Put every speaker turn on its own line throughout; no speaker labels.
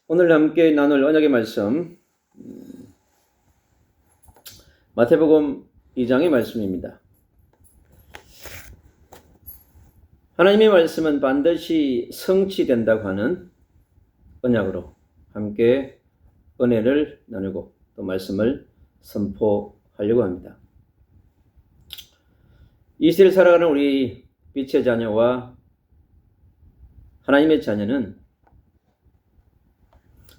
오늘 함께 나눌 언약의 말씀, 마태복음 2장의 말씀입니다. 하나님의 말씀은 반드시 성취된다고 하는 언약으로 함께 은혜를 나누고 또 말씀을 선포하려고 합니다. 이 시대를 살아가는 우리 빛의 자녀와 하나님의 자녀는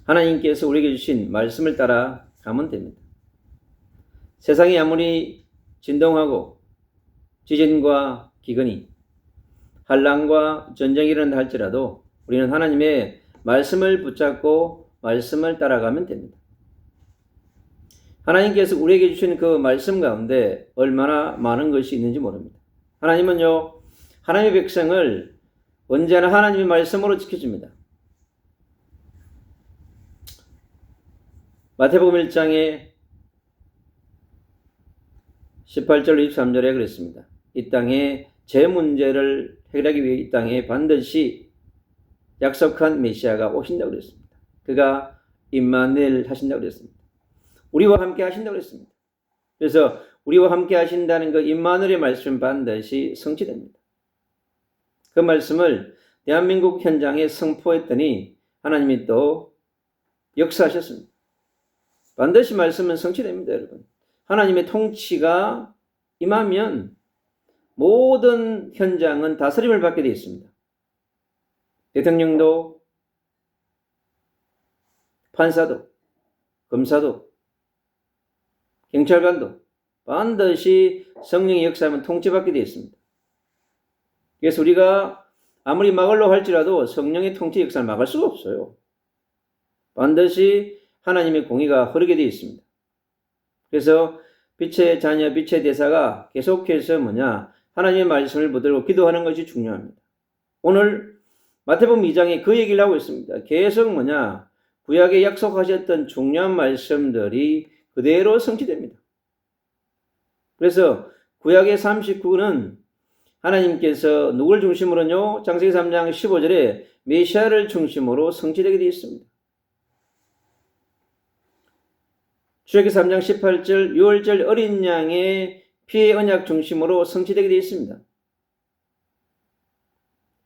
하나님께서 우리에게 주신 말씀을 따라 가면 됩니다. 세상이 아무리 진동하고 지진과 기근이 환난과 전쟁이 일어난다 할지라도 우리는 하나님의 말씀을 붙잡고 말씀을 따라가면 됩니다. 하나님께서 우리에게 주신 그 말씀 가운데 얼마나 많은 것이 있는지 모릅니다. 하나님은요, 하나님의 백성을 언제나 하나님의 말씀으로 지켜줍니다. 마태복음 1장에 18절 23절에 그랬습니다. 이 땅에 제 문제를 해결하기 위해 이 땅에 반드시 약속한 메시아가 오신다고 그랬습니다. 그가 임마누엘 하신다고 그랬습니다. 우리와 함께 하신다고 그랬습니다. 그래서 우리와 함께 하신다는 그 임마누엘의 말씀은 반드시 성취됩니다. 그 말씀을 대한민국 현장에 선포했더니 하나님이 또 역사하셨습니다. 반드시 말씀은 성취됩니다, 여러분. 하나님의 통치가 임하면 모든 현장은 다스림을 받게 되어 있습니다. 대통령도, 판사도, 검사도, 경찰관도 반드시 성령의 역사하면 통치받게 되어 있습니다. 그래서 우리가 아무리 막으려고 할지라도 성령의 통치 역사를 막을 수가 없어요. 반드시 하나님의 공의가 흐르게 되어 있습니다. 그래서 빛의 자녀, 빛의 대사가 계속해서 하나님의 말씀을 붙들고 기도하는 것이 중요합니다. 오늘 마태복음 2장에 그 얘기를 하고 있습니다. 계속 구약에 약속하셨던 중요한 말씀들이 그대로 성취됩니다. 그래서 구약의 39는 하나님께서 누굴 중심으로요? 창세기 3장 15절에 메시아를 중심으로 성취되게 되어 있습니다. 출애굽기 3장 18절 6월절 어린 양의 피의 언약 중심으로 성취되게 되어 있습니다.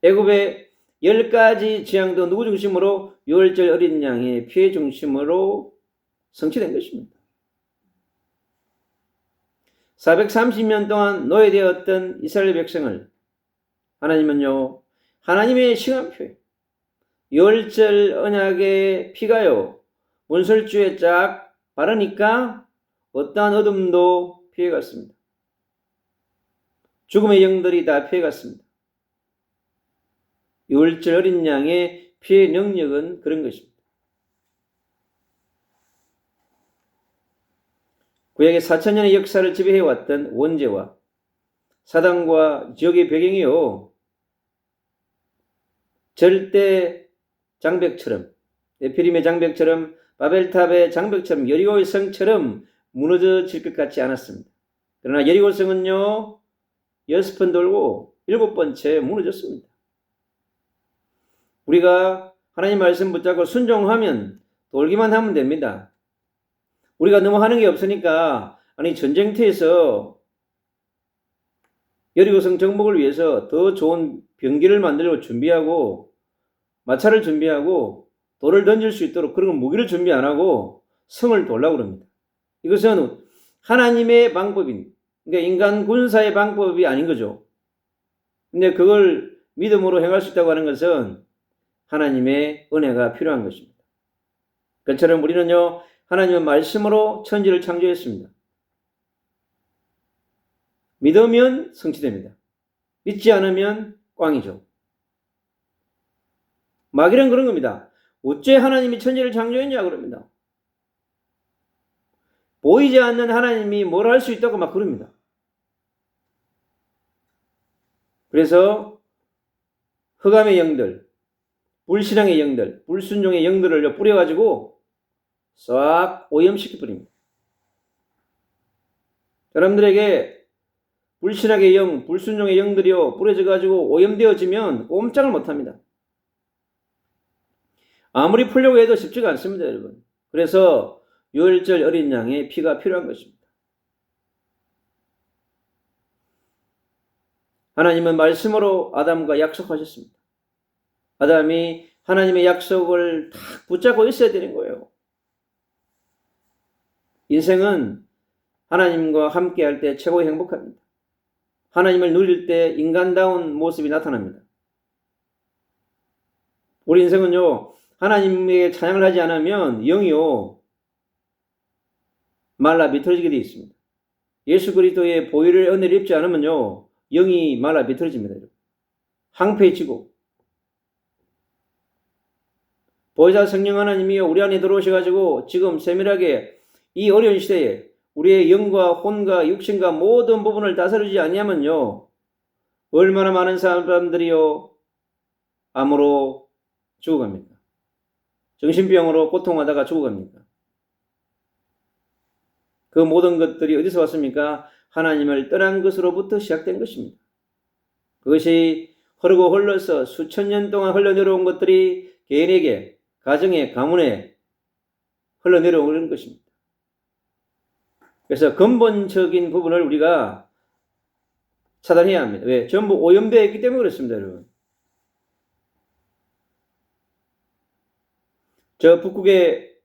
애굽의 10가지 재앙도 누구 중심으로 6월절 어린 양의 피의 중심으로 성취된 것입니다. 430년 동안 노예되었던 이스라엘 백성을 하나님은요, 하나님의 시간표에 6월절 언약의 피가요, 문설주에 쫙 바르니까 어떠한 어둠도 피해갔습니다. 죽음의 영들이 다 피해갔습니다. 6월절 어린 양의 피해 능력은 그런 것입니다. 구약의 4,000년의 역사를 지배해왔던 원죄와 사단과 지옥의 배경이요, 절대 장벽처럼, 에피림의 장벽처럼, 바벨탑의 장벽처럼, 여리고의 성처럼 무너져질 것 같지 않았습니다. 그러나 여리고 성은요, 6번 돌고 7번째 무너졌습니다. 우리가 하나님 말씀 붙잡고 순종하면 돌기만 하면 됩니다. 우리가 너무 하는 게 없으니까, 전쟁터에서 여리고성 정복을 위해서 더 좋은 병기를 만들고 준비하고, 마차를 준비하고, 돌을 던질 수 있도록 그런 무기를 준비 안 하고 성을 돌라고 그럽니다. 이것은 하나님의 방법인, 그러니까 인간 군사의 방법이 아닌 거죠. 근데 그걸 믿음으로 행할 수 있다고 하는 것은 하나님의 은혜가 필요한 것입니다. 그처럼 우리는요, 하나님의 말씀으로 천지를 창조했습니다. 믿으면 성취됩니다. 믿지 않으면 꽝이죠. 마귀는 그런 겁니다. 어째 하나님이 천지를 창조했냐 그럽니다. 보이지 않는 하나님이 뭘 할 수 있다고 막 그럽니다. 그래서 흑암의 영들, 불신앙의 영들, 불순종의 영들을 뿌려가지고 싹 오염시켜버립니다. 여러분들에게 불신앙의 영, 불순종의 영들이요 뿌려져가지고 오염되어지면 꼼짝을 못합니다. 아무리 풀려고 해도 쉽지가 않습니다, 여러분. 그래서 유월절 어린 양의 피가 필요한 것입니다. 하나님은 말씀으로 아담과 약속하셨습니다. 아담이 하나님의 약속을 딱 붙잡고 있어야 되는 거예요. 인생은 하나님과 함께 할 때 최고 행복합니다. 하나님을 누릴 때 인간다운 모습이 나타납니다. 우리 인생은요, 하나님에게 찬양을 하지 않으면 영이요, 말라 비틀어지게 되어 있습니다. 예수 그리스도의 보혈의 은혜를 입지 않으면요, 영이 말라 비틀어집니다. 황폐해지고, 보혜사 성령 하나님이요, 우리 안에 들어오셔가지고 지금 세밀하게 이 어려운 시대에 우리의 영과 혼과 육신과 모든 부분을 다스리지 않냐면요, 얼마나 많은 사람들이요, 암으로 죽어갑니까? 정신병으로 고통하다가 죽어갑니까? 그 모든 것들이 어디서 왔습니까? 하나님을 떠난 것으로부터 시작된 것입니다. 그것이 흐르고 흘러서 수천 년 동안 흘러내려온 것들이 개인에게, 가정에, 가문에 흘러내려오는 것입니다. 그래서 근본적인 부분을 우리가 차단해야 합니다. 왜? 전부 오염되어 있기 때문에 그렇습니다, 여러분. 저 북극에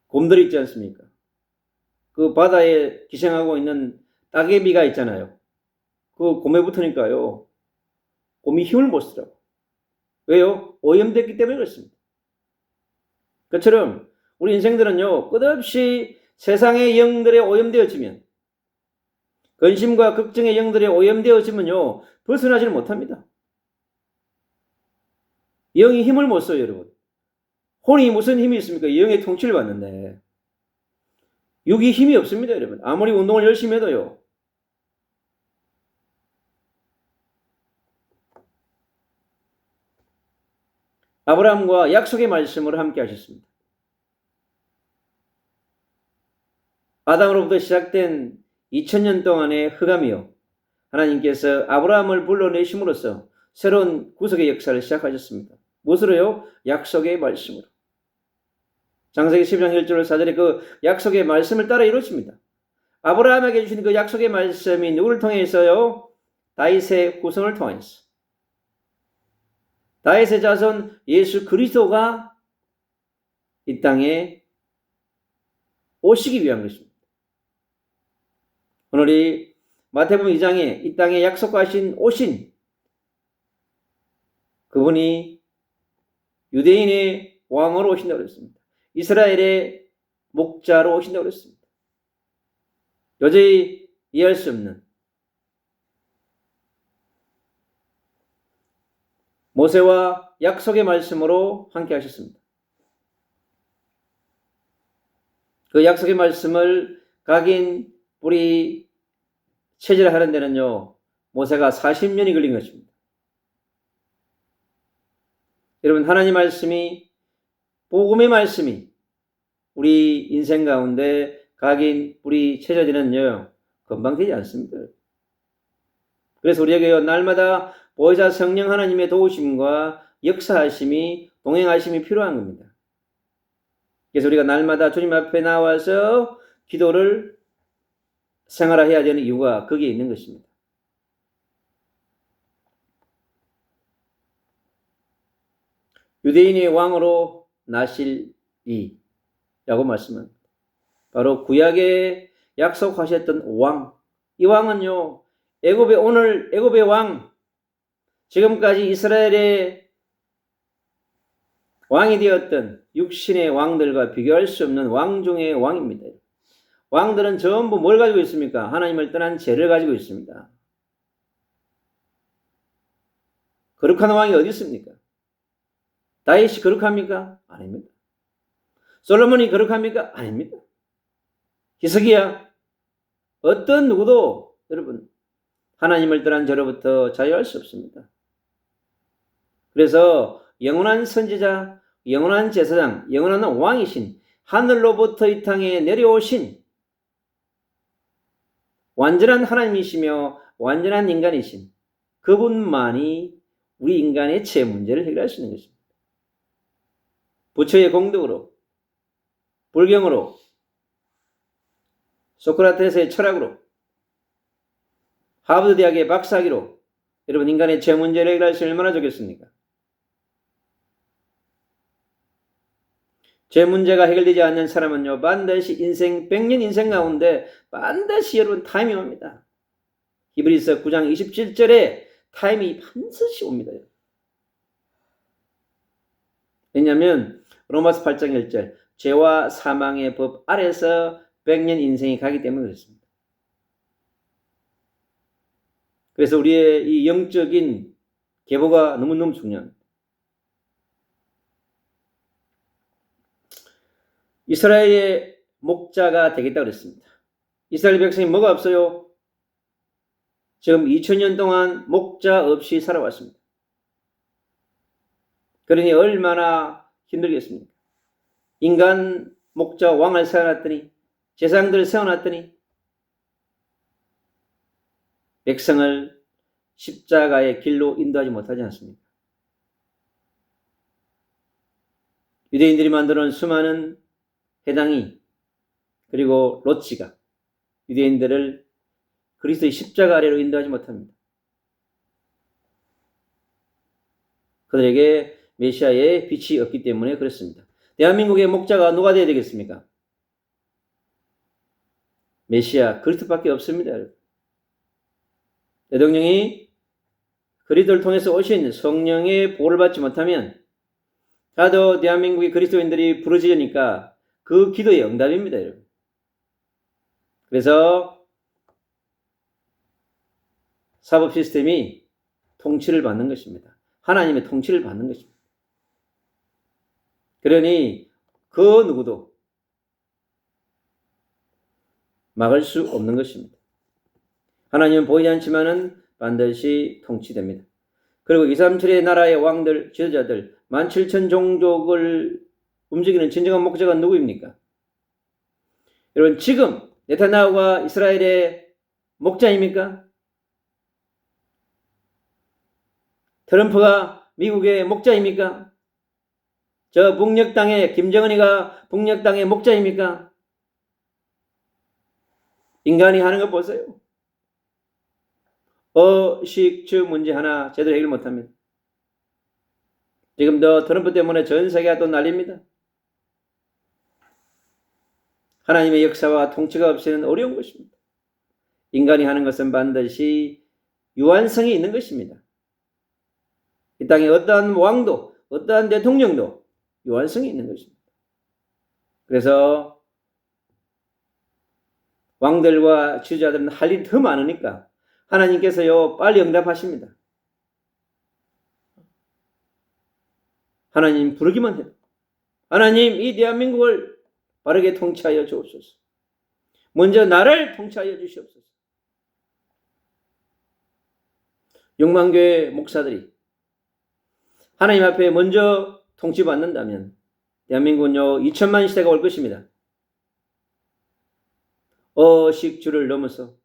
곰들이 있지 않습니까? 그 바다에 기생하고 있는 따개비가 있잖아요. 그 곰에 붙으니까요, 곰이 힘을 못 쓰더라고. 왜요? 오염됐기 때문에 그렇습니다. 그처럼 우리 인생들은요, 끝없이 세상의 영들에 오염되어지면, 근심과 걱정의 영들에 오염되어지면요, 벗어나지를 못합니다. 영이 힘을 못 써요, 여러분. 혼이 무슨 힘이 있습니까? 영의 통치를 받는데. 육이 힘이 없습니다, 여러분. 아무리 운동을 열심히 해도요. 아브라함과 약속의 말씀을 함께 하셨습니다. 아담으로부터 시작된 2000년 동안의 흑암이요, 하나님께서 아브라함을 불러내심으로써 새로운 구속의 역사를 시작하셨습니다. 무엇으로요? 약속의 말씀으로. 창세기 12장 1절 4절에 그 약속의 말씀을 따라 이루어집니다. 아브라함에게 주신 그 약속의 말씀이 누구를 통해 있어요? 다윗의 후손을 통해서. 다윗의 자손 예수 그리스도가 이 땅에 오시기 위한 것입니다. 오늘 이 마태복음 2장에 이 땅에 약속하신 오신 그분이 유대인의 왕으로 오신다고 그랬습니다. 이스라엘의 목자로 오신다고 그랬습니다. 도저히 이해할 수 없는 모세와 약속의 말씀으로 함께 하셨습니다. 그 약속의 말씀을 각인 뿌리 체질하는 데는요, 모세가 40년이 걸린 것입니다. 여러분, 하나님 말씀이, 복음의 말씀이 우리 인생 가운데 각인 뿌리 체질되는요, 금방 되지 않습니다. 그래서 우리에게 날마다 보혜사 성령 하나님의 도우심과 역사하심이, 동행하심이 필요한 겁니다. 그래서 우리가 날마다 주님 앞에 나와서 기도를 생활해야 되는 이유가 거기에 있는 것입니다. 유대인의 왕으로 나실 이라고 말씀합니다. 바로 구약에 약속하셨던 왕. 이 왕은요, 애굽의 왕, 지금까지 이스라엘의 왕이 되었던 육신의 왕들과 비교할 수 없는 왕 중의 왕입니다. 왕들은 전부 뭘 가지고 있습니까? 하나님을 떠난 죄를 가지고 있습니다. 거룩한 왕이 어디 있습니까? 다윗이 거룩합니까? 아닙니다. 솔로몬이 거룩합니까? 아닙니다. 히스기야, 어떤 누구도 여러분 하나님을 떠난 죄로부터 자유할 수 없습니다. 그래서 영원한 선지자, 영원한 제사장, 영원한 왕이신, 하늘로부터 이 땅에 내려오신 완전한 하나님이시며 완전한 인간이신 그분만이 우리 인간의 죄 문제를 해결할 수 있는 것입니다. 부처의 공덕으로, 불경으로, 소크라테스의 철학으로, 하버드 대학의 박사학위로 여러분 인간의 죄 문제를 해결할 수 얼마나 좋겠습니까? 죄 문제가 해결되지 않는 사람은요, 반드시 100년 인생 가운데 반드시 여러분 타임이 옵니다. 히브리서 9장 27절에 타임이 반드시 옵니다. 왜냐하면 로마서 8장 1절 죄와 사망의 법 아래서 100년 인생이 가기 때문에 그렇습니다. 그래서 우리의 이 영적인 계보가 너무너무 중요합니다. 이스라엘의 목자가 되겠다고 그랬습니다. 이스라엘 백성이 뭐가 없어요? 지금 2000년 동안 목자 없이 살아왔습니다. 그러니 얼마나 힘들겠습니까? 인간 목자 왕을 세워놨더니 제사장들을 세워놨더니 백성을 십자가의 길로 인도하지 못하지 않습니까? 유대인들이 만들어놓은 수많은 해당이 그리고 롯지가 유대인들을 그리스도의 십자가 아래로 인도하지 못합니다. 그들에게 메시아의 빛이 없기 때문에 그렇습니다. 대한민국의 목자가 누가 되어야 되겠습니까? 메시아 그리스도밖에 없습니다. 대통령이 그리스도를 통해서 오신 성령의 보호를 받지 못하면 다도 대한민국의 그리스도인들이 부르짖으니까 그 기도의 응답입니다. 여러분. 그래서 사법 시스템이 통치를 받는 것입니다. 하나님의 통치를 받는 것입니다. 그러니 그 누구도 막을 수 없는 것입니다. 하나님은 보이지 않지만은 반드시 통치됩니다. 그리고 237의 나라의 왕들, 지도자들, 17,000 종족을 움직이는 진정한 목자가 누구입니까? 여러분 지금 네타냐후가 이스라엘의 목자입니까? 트럼프가 미국의 목자입니까? 저 북녘 땅의 김정은이가 북녘 땅의 목자입니까? 인간이 하는 거 보세요. 식주 문제 하나 제대로 해결 못합니다. 지금도 트럼프 때문에 전 세계가 또 난립니다. 하나님의 역사와 통치가 없이는 어려운 것입니다. 인간이 하는 것은 반드시 유한성이 있는 것입니다. 이 땅에 어떠한 왕도 어떠한 대통령도 유한성이 있는 것입니다. 그래서 왕들과 지도자들은 할 일이 더 많으니까 하나님께서요 빨리 응답하십니다. 하나님 부르기만 해도 하나님 이 대한민국을 바르게 통치하여 주옵소서. 먼저 나를 통치하여 주시옵소서. 영만교회 목사들이 하나님 앞에 먼저 통치받는다면 대한민국은요 2000만 시대가 올 것입니다. 식주를 넘어서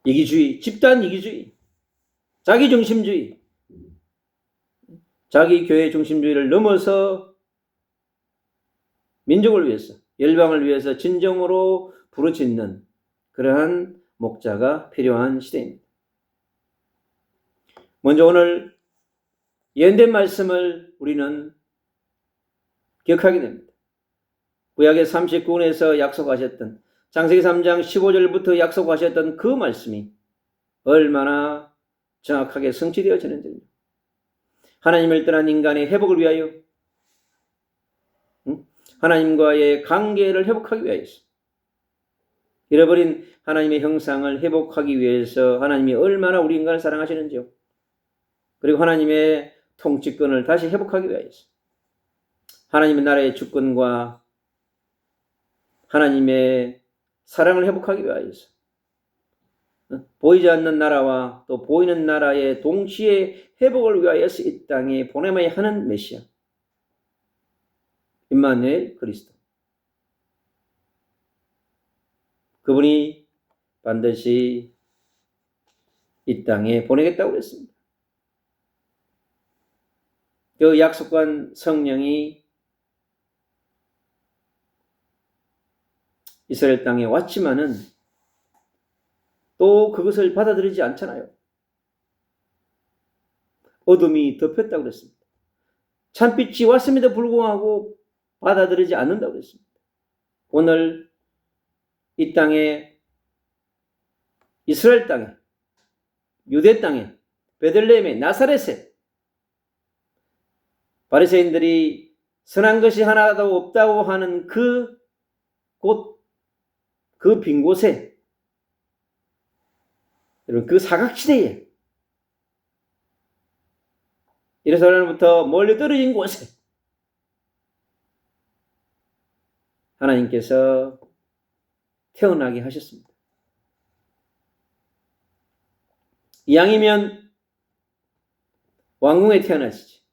이기주의, 집단 이기주의, 자기중심주의, 자기 교회 중심주의를 넘어서 민족을 위해서, 열방을 위해서 진정으로 부르짖는 그러한 목자가 필요한 시대입니다. 먼저 오늘 예언된 말씀을 우리는 기억하게 됩니다. 구약의 39권에서 약속하셨던 창세기 3장 15절부터 약속하셨던 그 말씀이 얼마나 정확하게 성취되어지는지 하나님을 떠난 인간의 회복을 위하여 하나님과의 관계를 회복하기 위해서 잃어버린 하나님의 형상을 회복하기 위해서 하나님이 얼마나 우리 인간을 사랑하시는지요. 그리고 하나님의 통치권을 다시 회복하기 위해서 하나님의 나라의 주권과 하나님의 사랑을 회복하기 위해서 보이지 않는 나라와 또 보이는 나라의 동시에 회복을 위하여서 이 땅에 보내야 하는 메시아 임마누엘 그리스도 그분이 반드시 이 땅에 보내겠다고 그랬습니다. 그 약속한 성령이 이스라엘 땅에 왔지만은 또 그것을 받아들이지 않잖아요. 어둠이 덮였다고 그랬습니다. 찬빛이 왔음에도 불구하고 받아들이지 않는다고 그랬습니다. 오늘 이 땅에, 이스라엘 땅에, 유대 땅에, 베들레헴에, 나사렛에 바리새인들이 선한 것이 하나도 없다고 하는 그 빈 곳에, 여러분, 그 사각지대에, 예루살렘부터 멀리 떨어진 곳에 하나님께서 태어나게 하셨습니다. 이왕이면 왕궁에 태어나시지.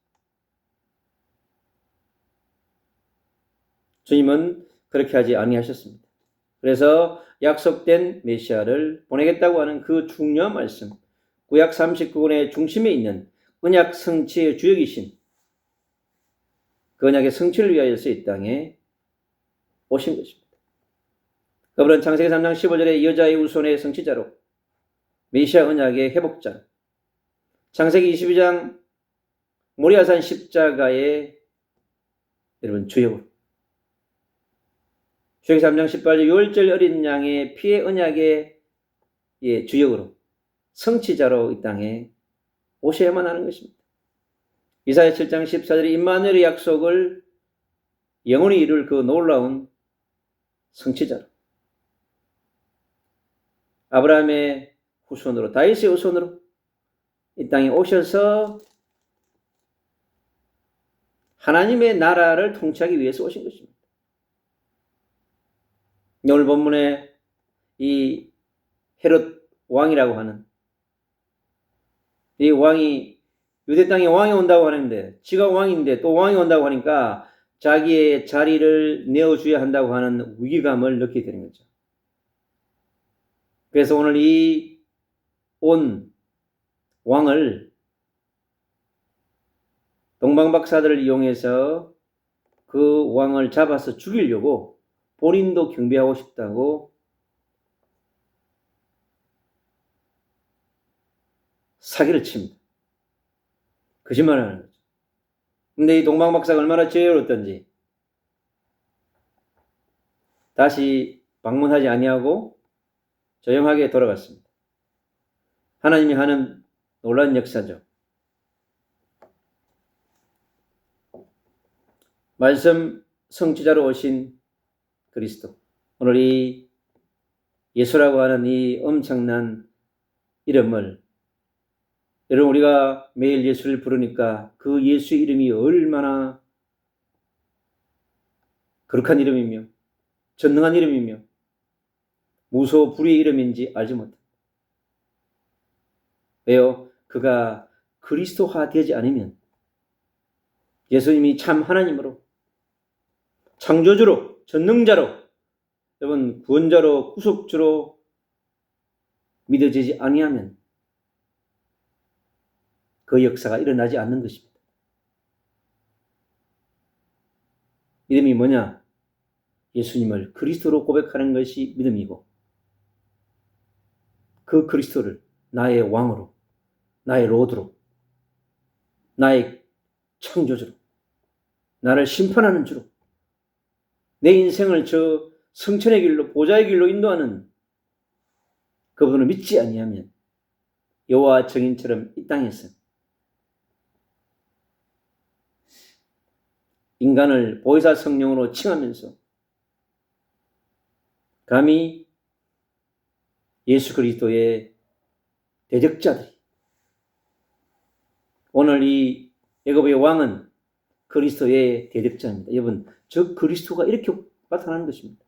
주님은 그렇게 하지 아니하셨습니다. 그래서 약속된 메시아를 보내겠다고 하는 그 중요한 말씀, 구약 39권의 중심에 있는 언약 성취의 주역이신 그 언약의 성취를 위하여서 이 땅에 오신 것입니다. 그분은 창세기 3장 15절에 여자의 후손의 성취자로, 메시아 언약의 회복자, 창세기 22장 모리아산 십자가의 여러분 주역으로, 출애굽기 3장 18절 유월절 어린 양의 피의 언약의 주역으로, 성취자로 이 땅에 오셔야만 하는 것입니다. 이사야 7장 14절에 임마누엘의 약속을 영원히 이룰 그 놀라운 성취자로, 아브라함의 후손으로, 다윗의 후손으로 이 땅에 오셔서 하나님의 나라를 통치하기 위해서 오신 것입니다. 오늘 본문에 이 헤롯 왕이라고 하는 이 왕이 유대 땅에 왕이 온다고 하는데, 지가 왕인데 또 왕이 온다고 하니까 자기의 자리를 내어줘야 한다고 하는 위기감을 느끼게 되는 거죠. 그래서 오늘 이 온 왕을 동방박사들을 이용해서 그 왕을 잡아서 죽이려고 본인도 경배하고 싶다고 사기를 칩니다. 거짓말을 하는 거죠. 근데 이 동방박사가 얼마나 죄어렸던지 다시 방문하지 아니하고 조용하게 돌아갔습니다. 하나님이 하는 놀라운 역사죠. 말씀 성취자로 오신 그리스도, 오늘 이 예수라고 하는 이 엄청난 이름을, 여러분, 우리가 매일 예수를 부르니까 그 예수 이름이 얼마나 거룩한 이름이며 전능한 이름이며 무소 불위의 이름인지 알지 못합니다. 왜요? 그가 그리스도화 되지 않으면, 예수님이 참 하나님으로, 창조주로, 전능자로, 여러분 구원자로, 구속주로 믿어지지 아니하면 그 역사가 일어나지 않는 것입니다. 믿음이 뭐냐? 예수님을 그리스도로 고백하는 것이 믿음이고, 그 그리스도를 나의 왕으로, 나의 로드로, 나의 창조주로, 나를 심판하는 주로, 내 인생을 저 성천의 길로, 보좌의 길로 인도하는 그분을 믿지 아니하면 여호와 증인처럼 이 땅에서 인간을 보혜사 성령으로 칭하면서 감히 예수 그리스도의 대적자들이, 오늘 이 애굽의 왕은 그리스도의 대적자입니다. 여러분, 저 그리스도가 이렇게 나타나는 것입니다.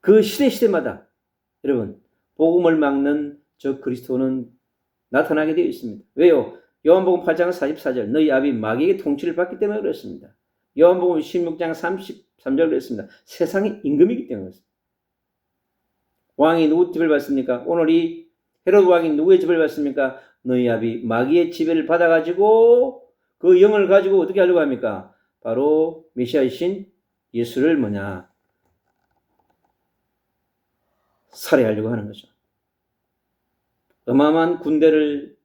그 시대마다 여러분 복음을 막는 저 그리스도는 나타나게 되어 있습니다. 왜요? 요한복음 8장 44절 너희 아비 마귀에게 통치를 받기 때문에 그렇습니다. 요한복음 16장 33절 그랬습니다. 세상의 임금이기 때문에 그렇습니다. 왕이 누구 집을 받습니까? 오늘 이 헤롯 왕이 누구의 집을 받습니까? 너희 아비 마귀의 지배를 받아가지고 그 영을 가지고 어떻게 하려고 합니까? 바로 메시아이신 예수를 살해하려고 하는 거죠. 어마어마한 군대를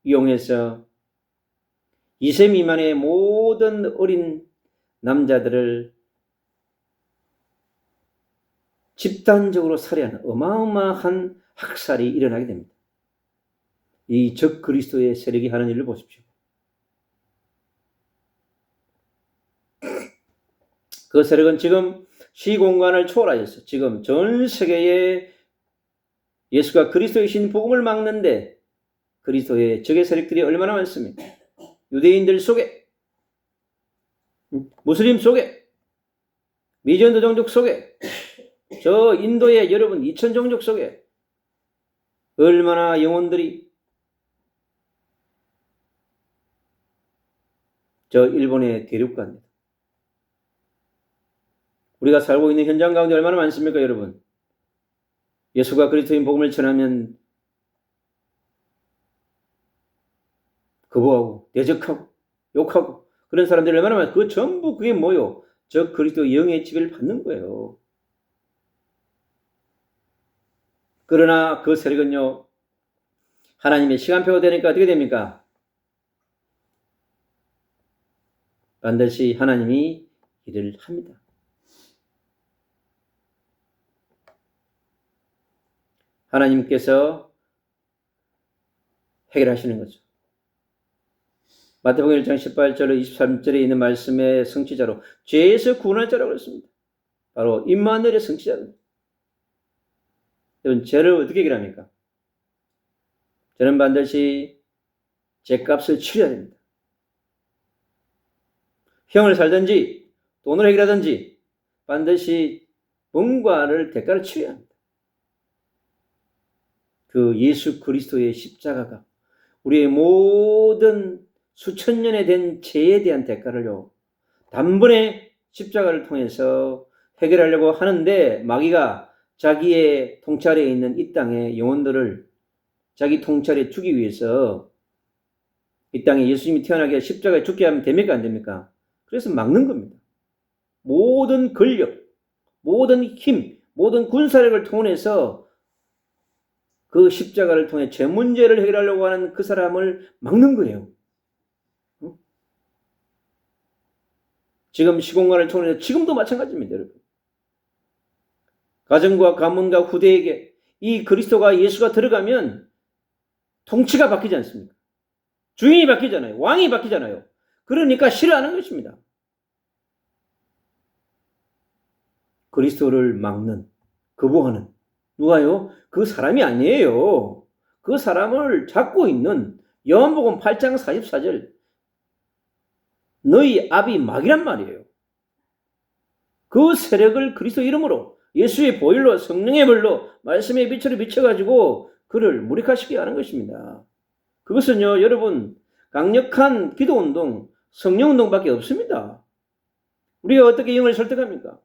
이용해서 2세 미만의 모든 어린 남자들을 집단적으로 살해하는 어마어마한 학살이 일어나게 됩니다. 이 적 그리스도의 세력이 하는 일을 보십시오. 그 세력은 지금 시공간을 초월하여서 지금 전 세계에 예수가 그리스도이신 복음을 막는데 그리스도의 적의 세력들이 얼마나 많습니까? 유대인들 속에, 무슬림 속에, 미전도 종족 속에, 저 인도의 여러분 2천 종족 속에 얼마나 영혼들이 저 일본의 대륙가입니다. 우리가 살고 있는 현장 가운데 얼마나 많습니까, 여러분? 예수가 그리스도인 복음을 전하면 거부하고 대적하고 욕하고 그런 사람들이 얼마나 많아요. 그 전부 그게 뭐요? 저 그리스도 영의 지배를 받는 거예요. 그러나 그 세력은요, 하나님의 시간표가 되니까 어떻게 됩니까? 반드시 하나님이 일을 합니다. 하나님께서 해결하시는 거죠. 마태복음 1장 18절로 23절에 있는 말씀의 성취자로 죄에서 구원할 자라고 그랬습니다. 바로 임마누엘의 성취자입니다. 여러분, 죄를 어떻게 해결합니까? 죄는 반드시 죄값을 치러야 됩니다. 형을 살든지 돈을 해결하든지 반드시 뭔가를 대가를 치러야 합니다. 그 예수 그리스도의 십자가가 우리의 모든 수천 년에 된 죄에 대한 대가를요, 단번에 십자가를 통해서 해결하려고 하는데 마귀가 자기의 통찰에 있는 이 땅의 영혼들을 자기 통찰에 주기 위해서 이 땅에 예수님이 태어나게 십자가에 죽게 하면 됩니까? 안 됩니까? 그래서 막는 겁니다. 모든 권력, 모든 힘, 모든 군사력을 통해서 그 십자가를 통해 죄 문제를 해결하려고 하는 그 사람을 막는 거예요. 지금 시공간을 통해서 지금도 마찬가지입니다, 여러분. 가정과 가문과 후대에게 이 그리스도가 예수가 들어가면 통치가 바뀌지 않습니까? 주인이 바뀌잖아요. 왕이 바뀌잖아요. 그러니까 싫어하는 것입니다. 그리스도를 막는, 거부하는 누가요? 그 사람이 아니에요. 그 사람을 잡고 있는 요한복음 8장 44절 너희 압이 마귀란 말이에요. 그 세력을 그리스도 이름으로 예수의 보혈로 성령의 불로 말씀의 빛으로 비춰가지고 그를 무력화시키게 하는 것입니다. 그것은요, 여러분, 강력한 기도운동, 성령운동밖에 없습니다. 우리가 어떻게 영을 설득합니까?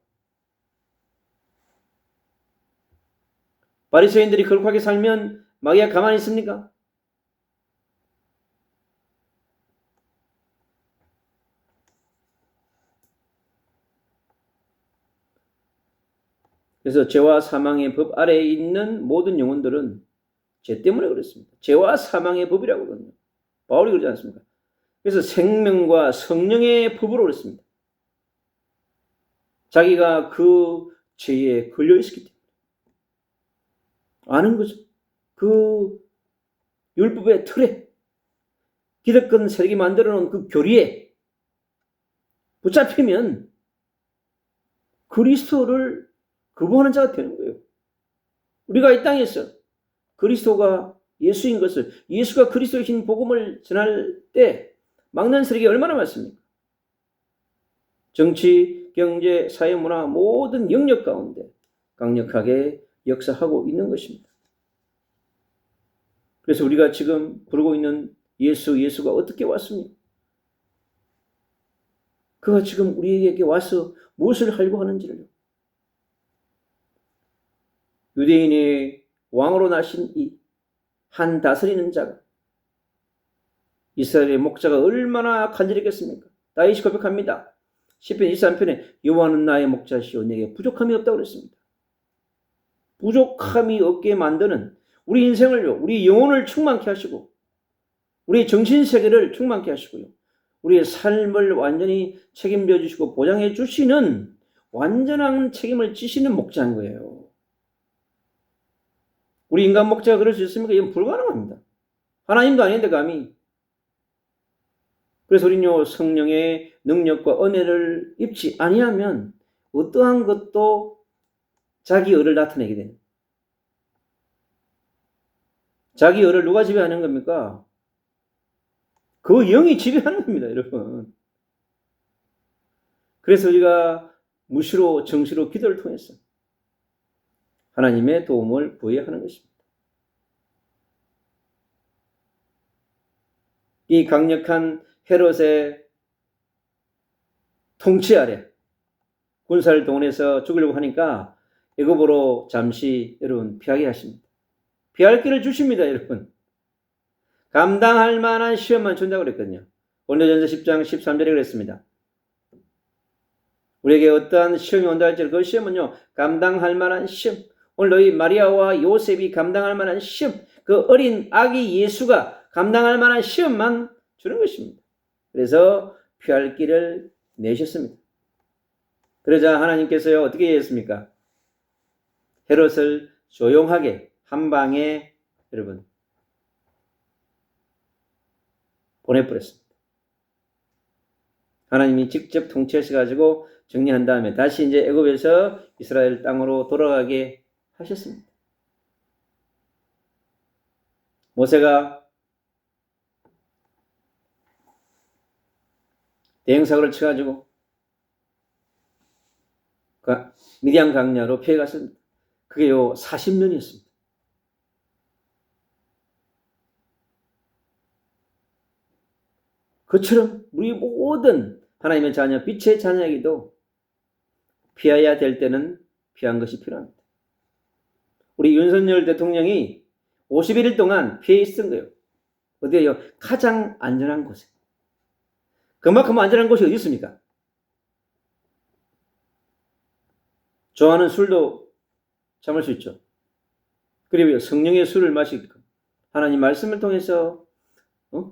바리새인들이 거룩하게 살면 마귀가 가만히 있습니까? 그래서 죄와 사망의 법 아래에 있는 모든 영혼들은 죄 때문에 그렇습니다. 죄와 사망의 법이라고 그러거든요. 바울이 그러지 않습니까? 그래서 생명과 성령의 법으로 그랬습니다. 자기가 그 죄에 걸려 있었기 때문에 아는 거죠. 그 율법의 틀에 기득권 세력이 만들어 놓은 그 교리에 붙잡히면 그리스도를 거부하는 자가 되는 거예요. 우리가 이 땅에서 그리스도가 예수인 것을, 예수가 그리스도이신 복음을 전할 때 막는 세력이 얼마나 많습니까? 정치, 경제, 사회, 문화 모든 영역 가운데 강력하게 역사하고 있는 것입니다. 그래서 우리가 지금 부르고 있는 예수가 어떻게 왔습니까? 그가 지금 우리에게 와서 무엇을 하려고 하는지를 유대인의 왕으로 나신 이 한 다스리는 자가 이스라엘의 목자가 얼마나 간절했겠습니까? 다윗이 고백합니다. 시편 23편에 여호와는 나의 목자시오 내게 부족함이 없다고 그랬습니다. 부족함이 없게 만드는 우리 인생을요, 우리 영혼을 충만케 하시고 우리 정신세계를 충만케 하시고요, 우리의 삶을 완전히 책임져 주시고 보장해 주시는 완전한 책임을 지시는 목자인 거예요. 우리 인간 목자가 그럴 수 있습니까? 이건 불가능합니다. 하나님도 아닌데 감히. 그래서 우리는요, 성령의 능력과 은혜를 입지 아니하면 어떠한 것도 자기 의를 나타내게 됩니다. 자기 의를 누가 지배하는 겁니까? 그 영이 지배하는 겁니다, 여러분. 그래서 우리가 무시로 정시로 기도를 통해서 하나님의 도움을 구해야 하는 것입니다. 이 강력한 헤롯의 통치 아래 군사를 동원해서 죽이려고 하니까 애굽으로 잠시 여러분 피하게 하십니다. 피할 길을 주십니다, 여러분. 감당할 만한 시험만 준다고 그랬거든요. 고린도전서 10장 13절에 그랬습니다. 우리에게 어떠한 시험이 온다 할지라도 그 시험은요, 감당할 만한 시험. 오늘 너희 마리아와 요셉이 감당할 만한 시험, 그 어린 아기 예수가 감당할 만한 시험만 주는 것입니다. 그래서 피할 길을 내셨습니다. 그러자 하나님께서요, 어떻게 했습니까? 헤롯을 조용하게 한 방에 여러분 보내버렸습니다. 하나님이 직접 통치하셔가지고 정리한 다음에 다시 이제 애굽에서 이스라엘 땅으로 돌아가게 하셨습니다. 모세가 대형사고를 쳐가지고 미디안 강야로 피해갔습니다. 그게요 40년이었습니다. 그처럼 우리 모든 하나님의 자녀, 빛의 자녀에게도 피해야 될 때는 피한 것이 필요합니다. 우리 윤석열 대통령이 51일 동안 피해 있었던 거예요. 어디에요? 가장 안전한 곳에. 그만큼 안전한 곳이 어디 있습니까? 좋아하는 술도 참을 수 있죠. 그리고 성령의 술을 마시고 하나님 말씀을 통해서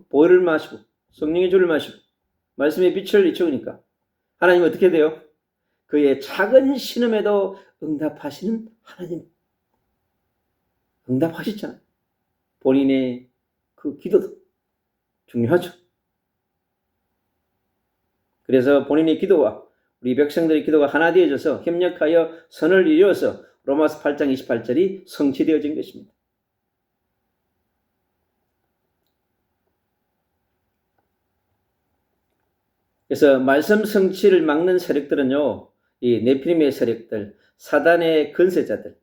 보혈을 마시고 성령의 주를 마시고 말씀의 빛을 비추니까 하나님은 어떻게 돼요? 그의 작은 신음에도 응답하시는 하나님. 응답하셨잖아요. 본인의 그 기도도 중요하죠. 그래서 본인의 기도와 우리 백성들의 기도가 하나 되어져서 협력하여 선을 이루어서 로마서 8장 28절이 성취되어진 것입니다. 그래서 말씀 성취를 막는 세력들은요, 이 네피림의 세력들, 사단의 건세자들,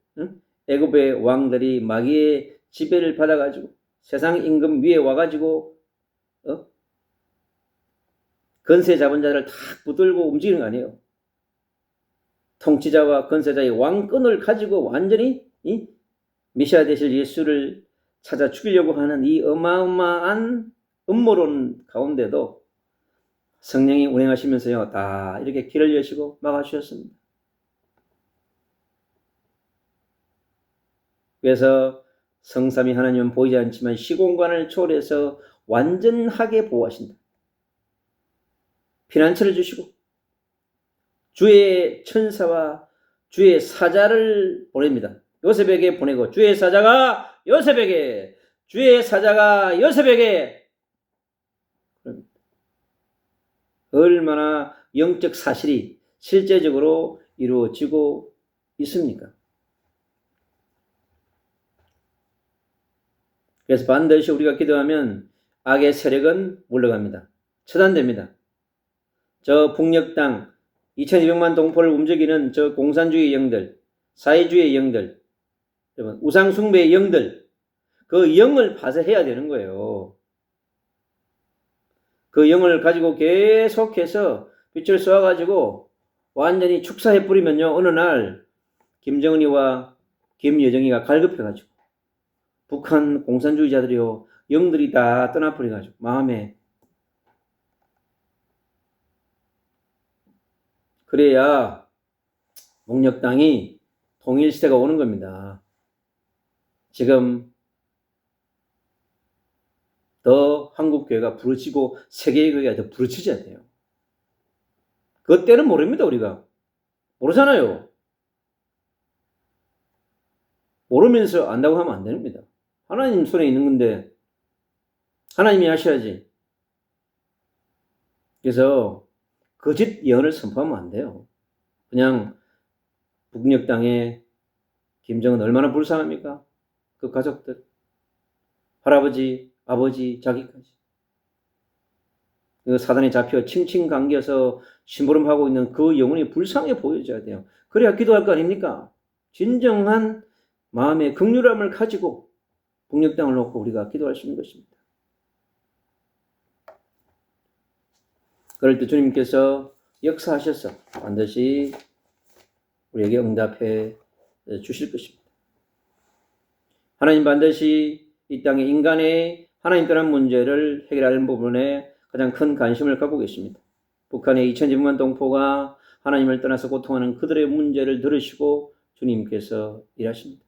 애굽의 왕들이 마귀의 지배를 받아가지고 세상 임금 위에 와가지고 건세 잡은 자를 다 붙들고 움직이는 거 아니에요. 통치자와 건세자의 왕권을 가지고 완전히 이 메시아 되실 예수를 찾아 죽이려고 하는 이 어마어마한 음모론 가운데도 성령이 운행하시면서요, 다 이렇게 길을 여시고 막아주셨습니다. 그래서 성삼위 하나님은 보이지 않지만 시공간을 초월해서 완전하게 보호하신다. 피난처를 주시고 주의 천사와 주의 사자를 보냅니다. 요셉에게 보내고 주의 사자가 요셉에게 얼마나 영적 사실이 실제적으로 이루어지고 있습니까? 그래서 반드시 우리가 기도하면 악의 세력은 물러갑니다. 처단됩니다. 저 북녘 땅 2200만 동포를 움직이는 저 공산주의 영들, 사회주의 영들, 우상숭배의 영들, 그 영을 파쇄해야 되는 거예요. 그 영을 가지고 계속해서 빛을 쏘아가지고 완전히 축사해버리면요, 어느 날 김정은이와 김여정이가 갈급해가지고 북한 공산주의자들이요, 영들이 다 떠나버려가지고 마음에 그래야 목력당이 통일시대가 오는 겁니다. 지금 더 한국교회가 부르치고 세계의 교회가 더 부르치져야 돼요. 그때는 모릅니다. 우리가 모르잖아요. 모르면서 안다고 하면 안 됩니다. 하나님 손에 있는 건데 하나님이 하셔야지. 그래서 거짓 예언을 선포하면 안 돼요. 그냥 북녘 땅에 김정은 얼마나 불쌍합니까? 그 가족들, 할아버지, 아버지, 자기까지. 그 사단에 잡혀 칭칭 감겨서 심부름하고 있는 그 영혼이 불쌍해 보여줘야 돼요. 그래야 기도할 거 아닙니까? 진정한 마음의 긍휼함을 가지고 북녘 땅을 놓고 우리가 기도할 수 있는 것입니다. 그럴 때 주님께서 역사하셔서 반드시 우리에게 응답해 주실 것입니다. 하나님 반드시 이 땅의 인간의 하나님 떠난 문제를 해결하는 부분에 가장 큰 관심을 갖고 계십니다. 북한의 2000지만 동포가 하나님을 떠나서 고통하는 그들의 문제를 들으시고 주님께서 일하십니다.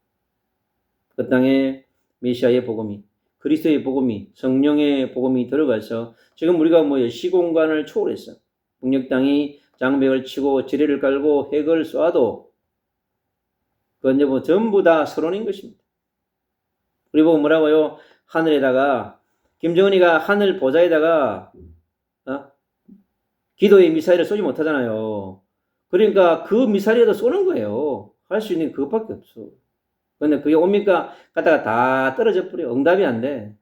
그 땅에 메시아의 복음이, 그리스도의 복음이, 성령의 복음이 들어가서 지금 우리가 시공간을 초월해서 북녘 땅이 장벽을 치고 지뢰를 깔고 핵을 쏴도 그건 전부 다 서론인 것입니다. 우리 보고 뭐라고요? 하늘에다가 김정은이가 하늘 보좌에다가 기도의 미사일을 쏘지 못하잖아요. 그러니까 그 미사일에도 쏘는 거예요. 할 수 있는 그것밖에 없어. 그런데 그게 옵니까? 갔다가 다 떨어져 버려. 응답이 안 돼.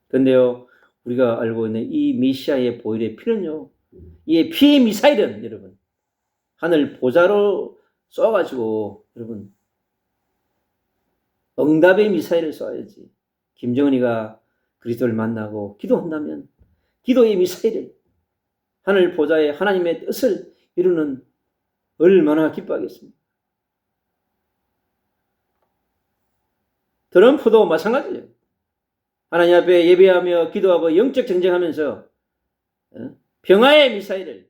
그런데요, 우리가 알고 있는 이 메시아의 보혈의 피는요, 이 피의 미사일은 여러분 하늘 보좌로 쏘아가지고 여러분 응답의 미사일을 쏘아야지. 김정은이가 그리스도를 만나고 기도한다면 기도의 미사일을 하늘 보좌에 하나님의 뜻을 이루는 얼마나 기뻐하겠습니까? 트럼프도 마찬가지예요. 하나님 앞에 예배하며 기도하고 영적 전쟁하면서 평화의 미사일을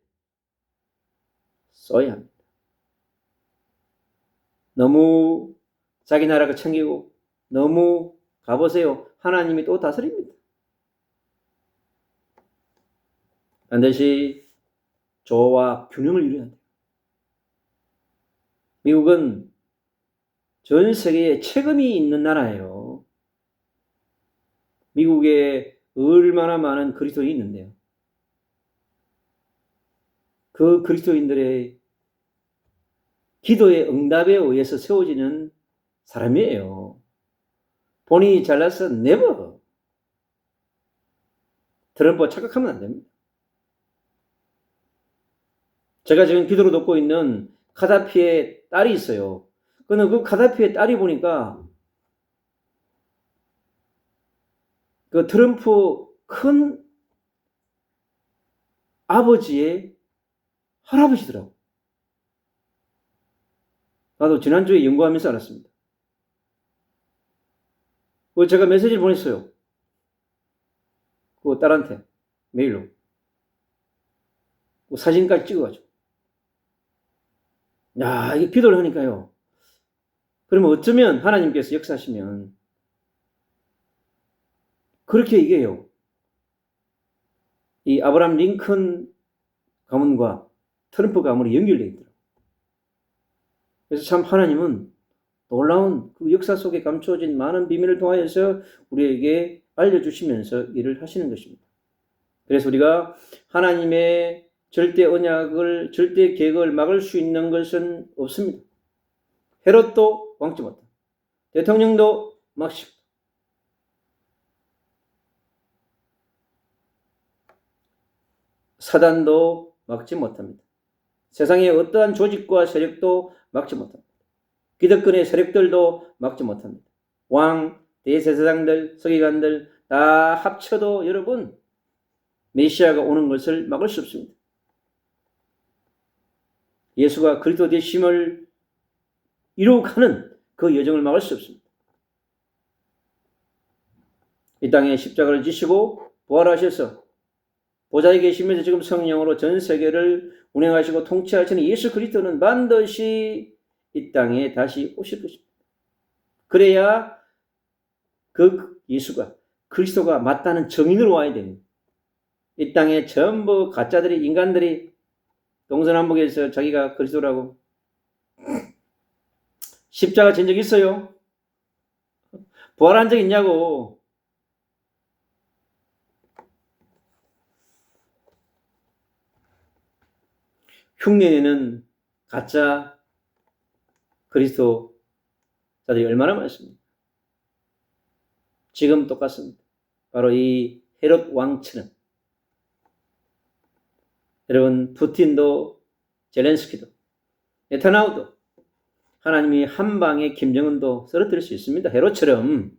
쏘아야 합니다. 너무 자기 나라가 챙기고 너무 가보세요. 하나님이 또 다스립니다. 반드시 조화와 균형을 이루어야 돼요. 미국은 전 세계에 책임이 있는 나라예요. 미국에 얼마나 많은 그리스도인이 있는데요. 그 그리스도인들의 기도의 응답에 의해서 세워지는 사람이에요. 본인이 잘나서 never. 트럼프 착각하면 안 됩니다. 제가 지금 기도로 돕고 있는 카다피의 딸이 있어요. 근데 그 카다피의 딸이 보니까 그 트럼프 큰 아버지의 할아버지더라고. 나도 지난주에 연구하면서 알았습니다. 제가 메시지를 보냈어요. 그 딸한테 메일로. 사진까지 찍어가지고. 야, 이게 기도를 하니까요. 그러면 어쩌면 하나님께서 역사하시면 그렇게 얘기해요. 이 아브라함 링컨 가문과 트럼프 가문이 연결되어 있더라고요. 그래서 참 하나님은 놀라운 그 역사 속에 감추어진 많은 비밀을 통하여서 우리에게 알려주시면서 일을 하시는 것입니다. 그래서 우리가 하나님의 절대 언약을, 절대 계획을 막을 수 있는 것은 없습니다. 헤롯도 막지 못합니다. 대통령도 막지 못합니다. 사단도 막지 못합니다. 세상의 어떠한 조직과 세력도 막지 못합니다. 기득권의 세력들도 막지 못합니다. 왕, 대제사장들, 서기관들 다 합쳐도 여러분 메시아가 오는 것을 막을 수 없습니다. 예수가 그리스도 되심을 이루어가는 그 여정을 막을 수 없습니다. 이 땅에 십자가를 지시고 부활하셔서 보좌에 계시면서 지금 성령으로 전 세계를 운행하시고 통치하시는 예수 그리스도는 반드시 이 땅에 다시 오실 것입니다. 그래야 그 예수가 그리스도가 맞다는 정인으로 와야 됩니다. 이 땅에 전부 가짜들이 인간들이 동서남북에서 자기가 그리스도라고 십자가 진 적 있어요? 부활한 적 있냐고. 흉내내는 가짜 그리스도자들이 얼마나 많습니까? 지금 똑같습니다. 바로 이 헤롯 왕처럼 여러분 푸틴도 젤렌스키도 네타냐후도 하나님이 한 방에 김정은도 쓰러뜨릴 수 있습니다. 헤롯처럼.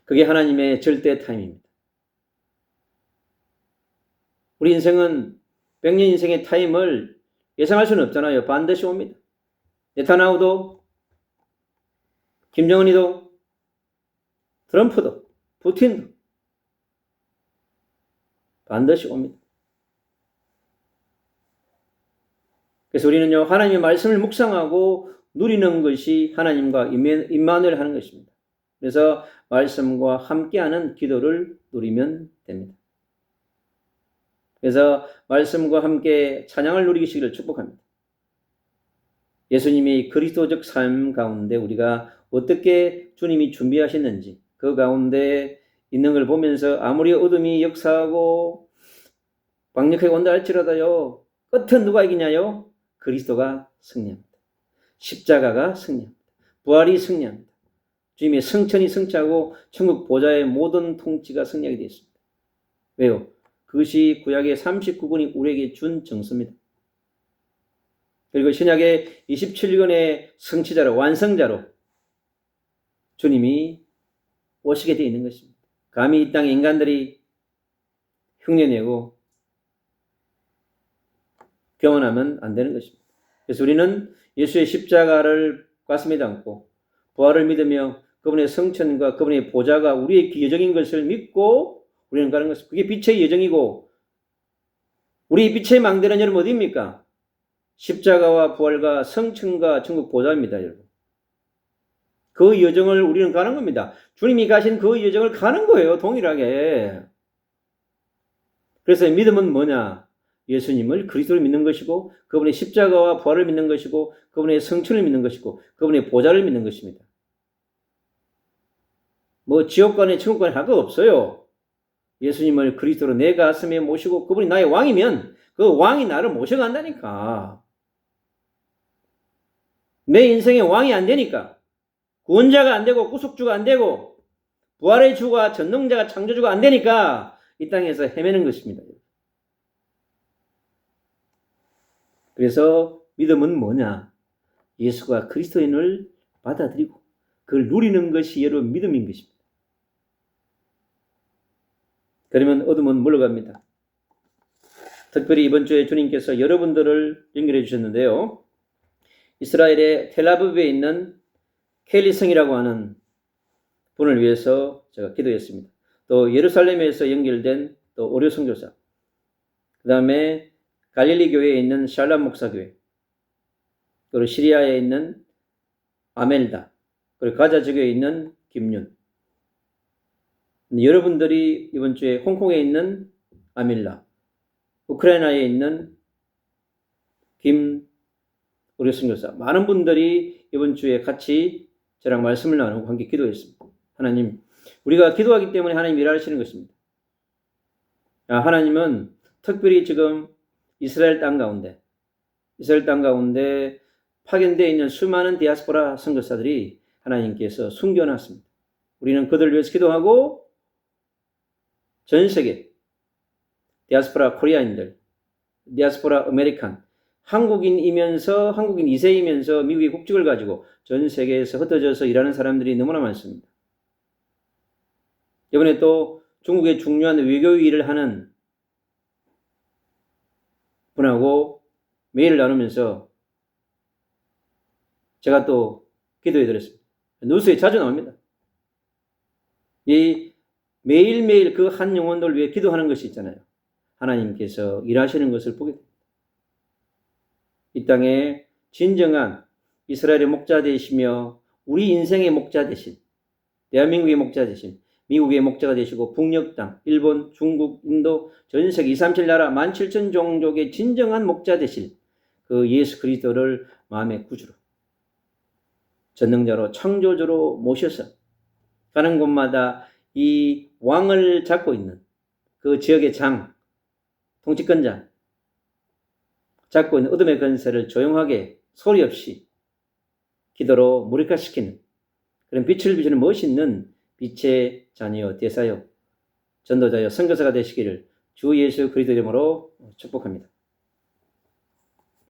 그게 하나님의 절대 타임입니다. 우리 인생은 100년 인생의 타임을 예상할 수는 없잖아요. 반드시 옵니다. 네타냐후도 김정은이도 트럼프도 푸틴도 반드시 옵니다. 그래서 우리는요, 하나님의 말씀을 묵상하고 누리는 것이 하나님과 임마누엘 하는 것입니다. 그래서 말씀과 함께하는 기도를 누리면 됩니다. 그래서 말씀과 함께 찬양을 누리시기를 축복합니다. 예수님이 그리스도적 삶 가운데 우리가 어떻게 주님이 준비하셨는지 그 가운데 있는 걸 보면서 아무리 어둠이 역사하고 강력하게 온다 할지라도요, 끝은 누가 이기냐요? 그리스도가 승리합니다. 십자가가 승리합니다. 부활이 승리합니다. 주님의 성천이 승리하고 천국 보좌의 모든 통치가 승리하게 되어 있습니다. 왜요? 그것이 구약의 39권이 우리에게 준 정서입니다. 그리고 신약의 27권의 성취자로 완성자로 주님이 오시게 되어 있는 것입니다. 감히 이 땅의 인간들이 흉내내고 교만하면 안 되는 것입니다. 그래서 우리는 예수의 십자가를 가슴에 담고 부활을 믿으며 그분의 성천과 그분의 보좌가 우리의 여정인 것을 믿고 우리는 가는 것입니다. 그게 빛의 여정이고 우리 빛의 망대는 여러분 어디입니까? 십자가와 부활과 성천과 천국 보좌입니다. 여러분. 그 여정을 우리는 가는 겁니다. 주님이 가신 그 여정을 가는 거예요. 동일하게. 그래서 믿음은 뭐냐? 예수님을 그리스도를 믿는 것이고 그분의 십자가와 부활을 믿는 것이고 그분의 성천을 믿는 것이고 그분의 보좌를 믿는 것입니다. 뭐 지옥관에 천국관에 할 거 없어요. 예수님을 그리스도로 내 가슴에 모시고 그분이 나의 왕이면 그 왕이 나를 모셔간다니까. 내 인생의 왕이 안 되니까 구원자가 안 되고 구속주가 안 되고 부활의 주가 전능자가 창조주가 안 되니까 이 땅에서 헤매는 것입니다. 그래서 믿음은 뭐냐? 예수가 그리스도인을 받아들이고 그걸 누리는 것이 여러분 믿음인 것입니다. 그러면 어둠은 물러갑니다. 특별히 이번 주에 주님께서 여러분들을 연결해 주셨는데요. 이스라엘의 텔아비브에 있는 켈리성이라고 하는 분을 위해서 제가 기도했습니다. 또 예루살렘에서 연결된 또 오류 선교사, 그 다음에 갈릴리 교회에 있는 샬람 목사교회, 그리고 시리아에 있는 아멜다, 그리고 가자 지구에 있는 김윤. 여러분들이 이번 주에 홍콩에 있는 아밀라, 우크라이나에 있는 우리 선교사, 많은 분들이 이번 주에 같이 저랑 말씀을 나누고 함께 기도했습니다. 하나님, 우리가 기도하기 때문에 하나님 일하시는 것입니다. 하나님은 특별히 지금 이스라엘 땅 가운데 파견되어 있는 수많은 디아스포라 선교사들이 하나님께서 숨겨놨습니다. 우리는 그들을 위해서 기도하고 전 세계 디아스포라 코리아인들, 디아스포라 아메리칸, 한국인이면서 한국인 2세이면서 미국의 국적을 가지고 전 세계에서 흩어져서 일하는 사람들이 너무나 많습니다. 이번에 또 중국의 중요한 외교 일을 하는 분하고 메일을 나누면서 제가 또 기도해 드렸습니다. 뉴스에 자주 나옵니다. 이 매일매일 그 한 영혼들을 위해 기도하는 것이 있잖아요. 하나님께서 일하시는 것을 보게 됩니다. 이 땅에 진정한 이스라엘의 목자 되시며 우리 인생의 목자 되신, 대한민국의 목자 되신, 미국의 목자가 되시고 북녘 땅, 일본, 중국, 인도, 전 세계 237 나라 17,000 종족의 진정한 목자 되실 그 예수 그리스도를 마음의 구주로, 전능자로, 창조주로 모셔서 가는 곳마다 이 왕을 잡고 있는 그 지역의 장, 통치권자 잡고 있는 어둠의 권세를 조용하게 소리 없이 기도로 무력화시키는 그런 빛을 비추는 멋있는 빛의 자녀, 대사여, 전도자여, 선교사가 되시기를 주 예수 그리스도 이름으로 축복합니다.